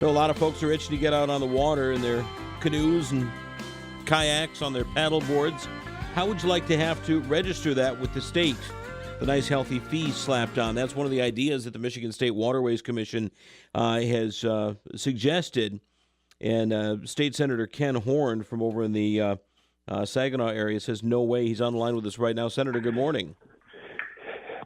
So a lot of folks are itching to get out on the water in their canoes and kayaks, on their paddle boards. How would you like to have to register that with the state? The nice healthy fee slapped on. That's one of the ideas that the Michigan State Waterways Commission has suggested. And State Senator Ken Horn from over in the Saginaw area says no way. He's on the line with us right now. Senator, good morning.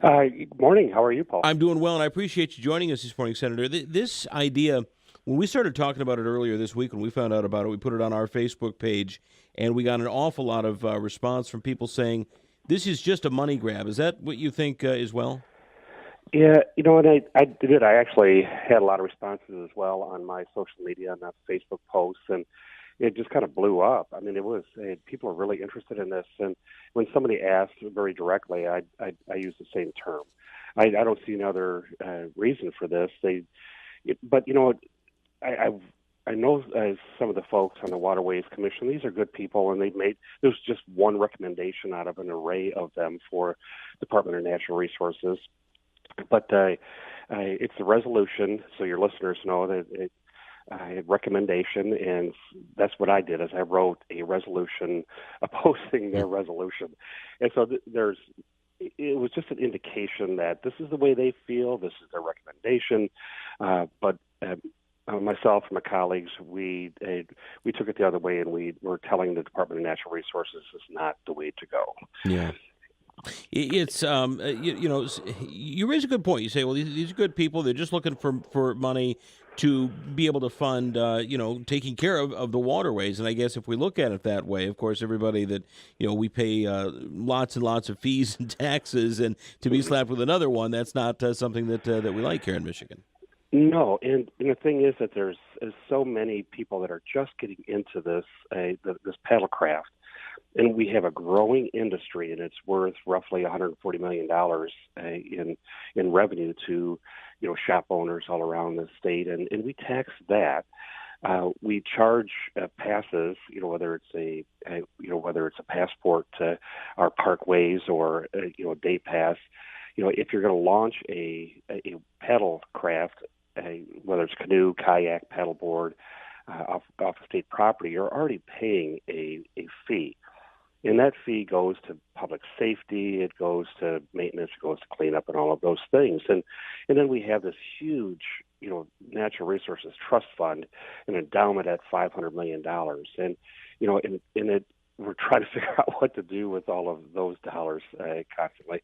Good morning. How are you, Paul? I'm doing well, and I appreciate you joining us this morning, Senator. This idea, when we started talking about it earlier this week, when we found out about it, we put it on our Facebook page, and we got an awful lot of response from people saying, this is just a money grab. Is that what you think as well? Yeah, and I did. I actually had a lot of responses as well on my social media and Facebook posts, and it just kind of blew up. I mean, people are really interested in this, and when somebody asked very directly, I use the same term. I don't see another reason for this. But I know some of the folks on the Waterways Commission. These are good people, and there's just one recommendation out of an array of them for Department of Natural Resources. But it's a resolution, so your listeners know that it's a recommendation, and that's what I did. Is I wrote a resolution opposing their resolution, and so it was just an indication that this is the way they feel. This is their recommendation, but. Myself and my colleagues, we took it the other way, and we were telling the Department of Natural Resources this is not the way to go. Yeah. It's you raise a good point. You say, well, these are good people. They're just looking for money to be able to fund, taking care of the waterways. And I guess if we look at it that way, of course, everybody that, we pay lots and lots of fees and taxes, and to be slapped with another one, that's not something that we like here in Michigan. No, and the thing is that there's so many people that are just getting into this paddlecraft, and we have a growing industry, and it's worth roughly $140 million in revenue to shop owners all around the state, and we tax that. We charge passes, whether it's a passport to our parkways or a day pass. If you're going to launch a paddle craft, whether it's canoe, kayak, paddleboard, off of state property, you're already paying a fee. And that fee goes to public safety, it goes to maintenance, it goes to cleanup and all of those things. And then we have this huge, natural resources trust fund, an endowment at $500 million. And, we're trying to figure out what to do with all of those dollars constantly.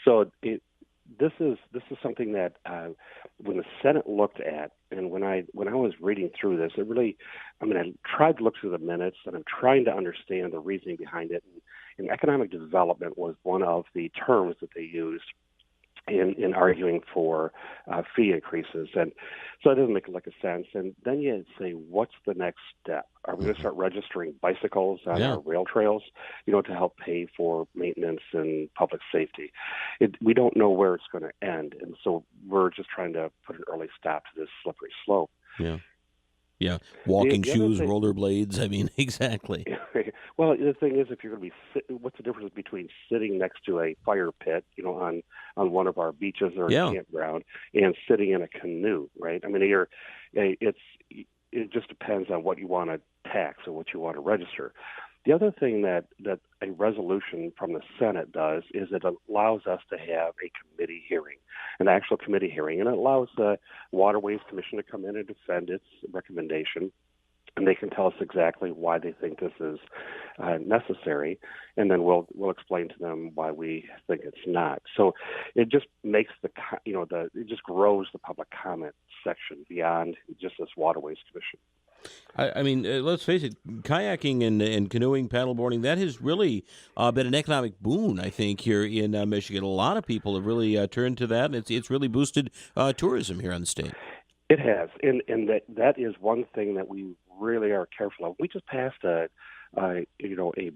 So this is something that when the Senate looked at, and when I was reading through this, I tried to look through the minutes, and I'm trying to understand the reasoning behind it. And economic development was one of the terms that they used in arguing for fee increases. And so it doesn't make a sense. And then you say, what's the next step? Are we going to start registering bicycles on our rail trails, to help pay for maintenance and public safety? We don't know where it's going to end. And so we're just trying to put an early stop to this slippery slope. Yeah. Yeah, walking shoes, rollerblades. I mean, exactly. Well, the thing is, if you're going to be, what's the difference between sitting next to a fire pit, on one of our beaches or a campground, and sitting in a canoe, right? I mean, it just depends on what you want to tax or what you want to register. The other thing that a resolution from the Senate does is it allows us to have a committee hearing, an actual committee hearing, and it allows the Waterways Commission to come in and defend its recommendation, and they can tell us exactly why they think this is necessary, and then we'll explain to them why we think it's not. So it just makes it just grows the public comment section beyond just this Waterways Commission. I mean, let's face it, kayaking and canoeing, paddleboarding, that has really been an economic boon, I think, here in Michigan. A lot of people have really turned to that, and it's really boosted tourism here on the state. It has, and that is one thing that we really are careful of. We just passed a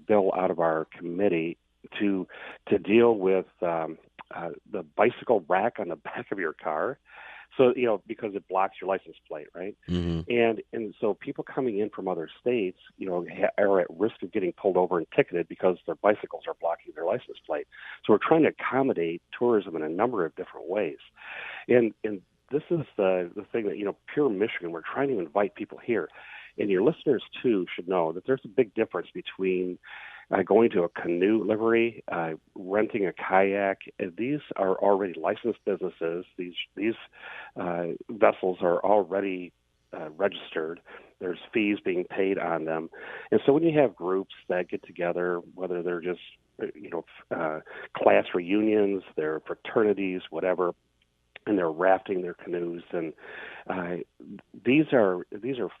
bill out of our committee to deal with the bicycle rack on the back of your car. So, because it blocks your license plate, right? Mm-hmm. And so people coming in from other states, are at risk of getting pulled over and ticketed because their bicycles are blocking their license plate. So we're trying to accommodate tourism in a number of different ways. And this is the thing that, Pure Michigan, we're trying to invite people here. And your listeners, too, should know that there's a big difference between going to a canoe livery, renting a kayak. These are already licensed businesses. These vessels are already registered. There's fees being paid on them. And so when you have groups that get together, whether they're just, class reunions, they're fraternities, whatever, and they're rafting their canoes, and these are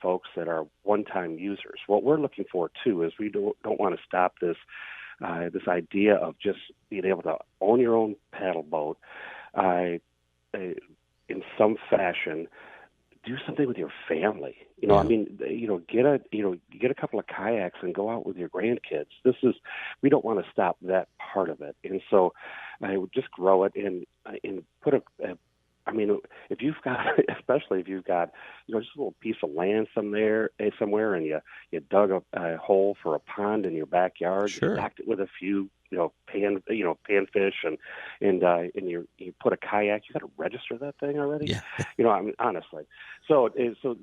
folks that are one-time users. What we're looking for too is we don't want to stop this idea of just being able to own your own paddle boat in some fashion. Do something with your family. Yeah. I mean, get a couple of kayaks and go out with your grandkids. We don't want to stop that part of it, and so I would just grow it and put if you've got, especially if you've got, just a little piece of land somewhere, and you dug a hole for a pond in your backyard, Sure. You stocked it with a few, panfish, and you put a kayak. You got to register that thing already. Yeah. Honestly. So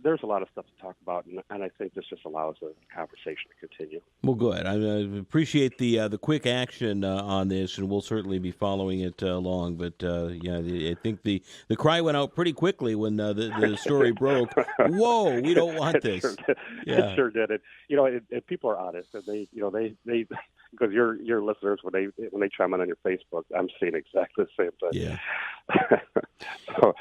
there's a lot of stuff to talk about, and I think this just allows the conversation to continue. Well, good. I appreciate the quick action on this, and we'll certainly be following it along. But I think the cry went out pretty quickly when the story broke. Whoa, we don't want this. It sure did. And people are honest, and they because your listeners when they chime in on your Facebook, I'm seeing exactly the same thing. Yeah. So,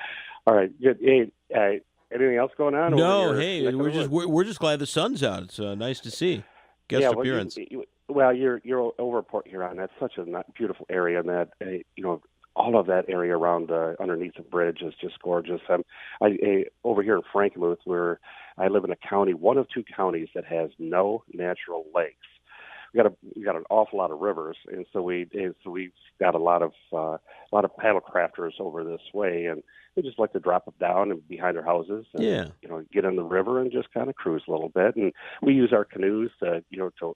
all right, good. Hey, anything else going on? No. Hey, we're just glad the sun's out. It's nice to see guest appearance. You're over at Port Huron. That's such a beautiful area, and that all of that area around underneath the bridge is just gorgeous. Over here in Frankenmuth, where I live in a county, one of two counties that has no natural lakes. We got an awful lot of rivers, and so we've got a lot of paddle crafters over this way, and they just like to drop them down and behind their houses, and get in the river and just kind of cruise a little bit. And we use our canoes to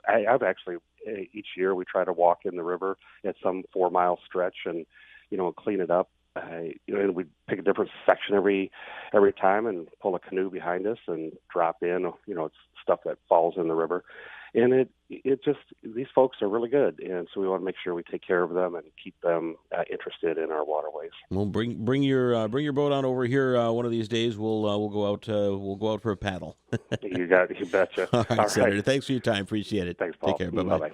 I've actually each year we try to walk in the river at some 4-mile stretch and clean it up. And we pick a different section every time and pull a canoe behind us and drop in. It's stuff that falls in the river. And it just, these folks are really good, and so we want to make sure we take care of them and keep them interested in our waterways. Well, bring your boat on over here one of these days. We'll go out for a paddle. You betcha. All right, Senator. Thanks for your time. Appreciate it. Thanks, Paul. Take care. Bye-bye. Bye-bye.